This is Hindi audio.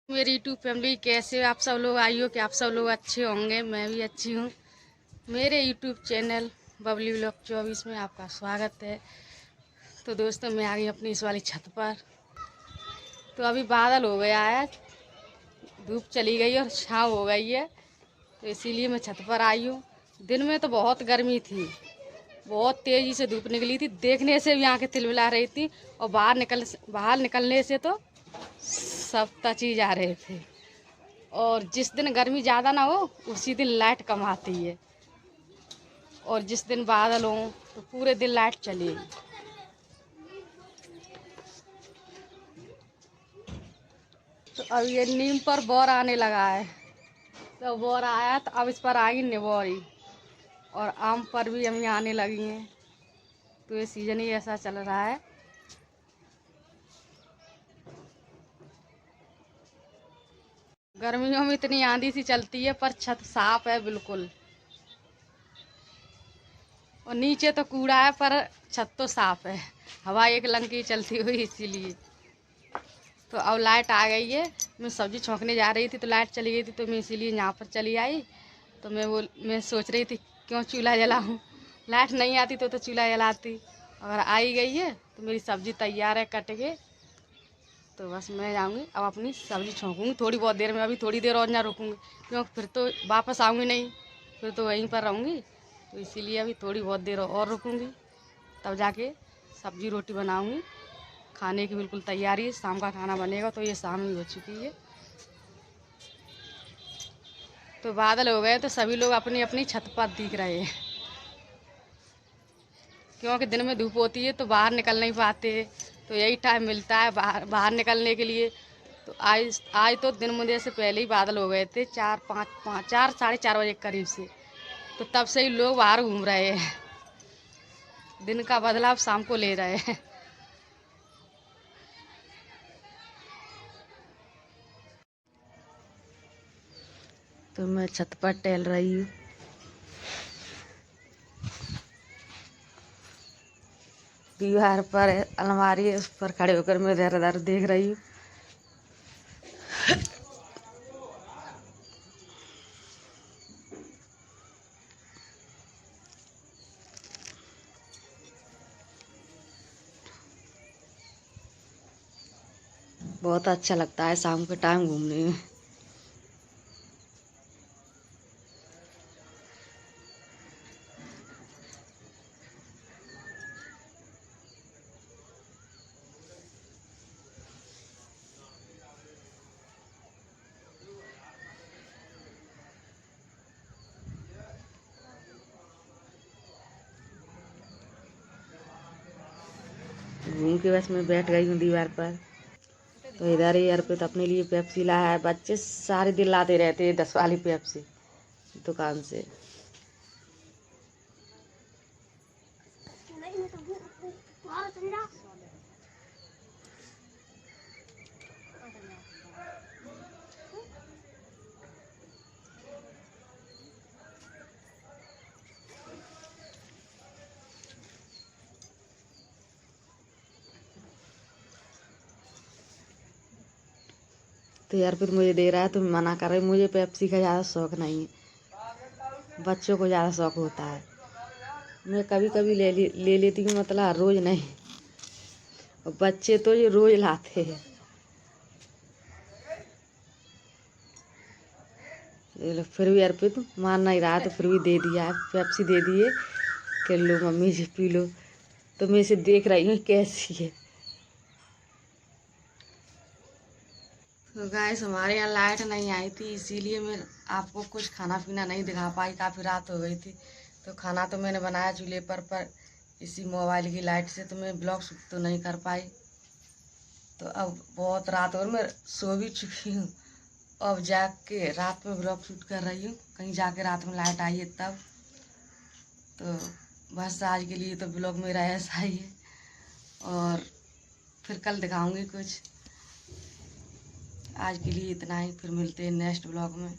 मेरी यूट्यूब फैमिली कैसे आप सब लोग आइयो कि आप सब लोग अच्छे होंगे। मैं भी अच्छी हूँ। मेरे यूट्यूब चैनल बबली व्लॉग 24 में आपका स्वागत है। तो दोस्तों मैं आ गई अपनी इस वाली छत पर। तो अभी बादल हो गया है, धूप चली गई और छाँव हो गई है, तो इसीलिए मैं छत पर आई हूँ। दिन में तो बहुत गर्मी थी, बहुत तेज़ी से धूप निकली थी, देखने से भी आँखें तिलमिला रही थी। और बाहर निकलने से तो सब तची जा रहे थे। और जिस दिन गर्मी ज़्यादा ना हो उसी दिन लाइट कम आती है, और जिस दिन बादल हो तो पूरे दिन लाइट चलेगी। तो अब ये नीम पर बोर आने लगा है, तो बोर आया तो अब इस पर आएगी निबोरी, और आम पर भी अभी आने लगी हैं। तो ये सीजन ही ऐसा चल रहा है। गर्मियों में इतनी आंधी सी चलती है, पर छत साफ है बिल्कुल। और नीचे तो कूड़ा है, पर छत तो साफ है, हवा एक लंग की चलती हुई इसीलिए। तो अब लाइट आ गई है। मैं सब्जी छौंकने जा रही थी तो लाइट चली गई थी, तो मैं इसीलिए यहाँ पर चली आई। तो मैं सोच रही थी क्यों चूल्हा जलाऊँ, लाइट नहीं आती तो चूल्हा जलाती। अगर आई गई है तो मेरी सब्जी तैयार है कट के। तो बस मैं जाऊँगी अब अपनी सब्जी छौंकूँगी थोड़ी बहुत देर में। अभी थोड़ी देर और ना रुकूँगी, क्योंकि फिर तो वापस आऊँगी नहीं, फिर तो वहीं पर रहूँगी। तो इसीलिए अभी थोड़ी बहुत देर और रुकूँगी, तब जाके सब्जी रोटी बनाऊँगी। खाने की बिल्कुल तैयारी है, शाम का खाना बनेगा। तो ये शाम ही हो चुकी है। तो बादल हो गए तो सभी लोग अपनी अपनी छत पर दिख रहे हैं, क्योंकि दिन में धूप होती है तो बाहर निकल नहीं पाते। तो यही टाइम मिलता है बाहर बाहर निकलने के लिए। तो आज तो दिन मुझे से पहले ही बादल हो गए थे, 4 साढ़े 4 बजे के करीब से। तो तब से ही लोग बाहर घूम रहे हैं, दिन का बदलाव शाम को ले रहे हैं। तो मैं छत पर टहल रही हूँ। दीवार पर अलमारी है, उस पर खड़े होकर मैं इधर उधर देख रही हूँ। बहुत अच्छा लगता है शाम के टाइम घूमने में। घूम के बस मैं बैठ गई हूँ दीवार पर। तो इधर ही अर्पित अपने लिए पेप्सी लाया है। बच्चे सारे दिन लाते रहते हैं 10 वाली पेप्सी दुकान से। तो अर्पित मुझे दे रहा है तो मैं मना कर रही हूँ, मुझे पेप्सी का ज़्यादा शौक नहीं है, बच्चों को ज़्यादा शौक होता है। मैं कभी कभी ले लेती हूँ, मतलब रोज़ नहीं। और बच्चे तो ये रोज़ लाते हैं। फिर भी अर्पित मान नहीं रहा, तो फिर भी दे दिया है, पेप्सी दे दिए कि लो मम्मी जी पी लो। तो मैं इसे देख रही हूँ कैसी है। तो गाइस हमारे यहाँ लाइट नहीं आई थी, इसीलिए मैं आपको कुछ खाना पीना नहीं दिखा पाई, काफ़ी रात हो गई थी। तो खाना तो मैंने बनाया चूल्हे पर इसी मोबाइल की लाइट से तो मैं ब्लॉग शूट तो नहीं कर पाई। तो अब बहुत रात और मैं सो भी चुकी हूँ। अब जाग के रात में ब्लॉग शूट कर रही हूँ, कहीं जाके रात में लाइट आई है तब। तो बस आज के लिए तो ब्लॉग मेरा ऐसा ही है, और फिर कल दिखाऊंगी कुछ। आज के लिए इतना ही, फिर मिलते हैं नेक्स्ट ब्लॉग में।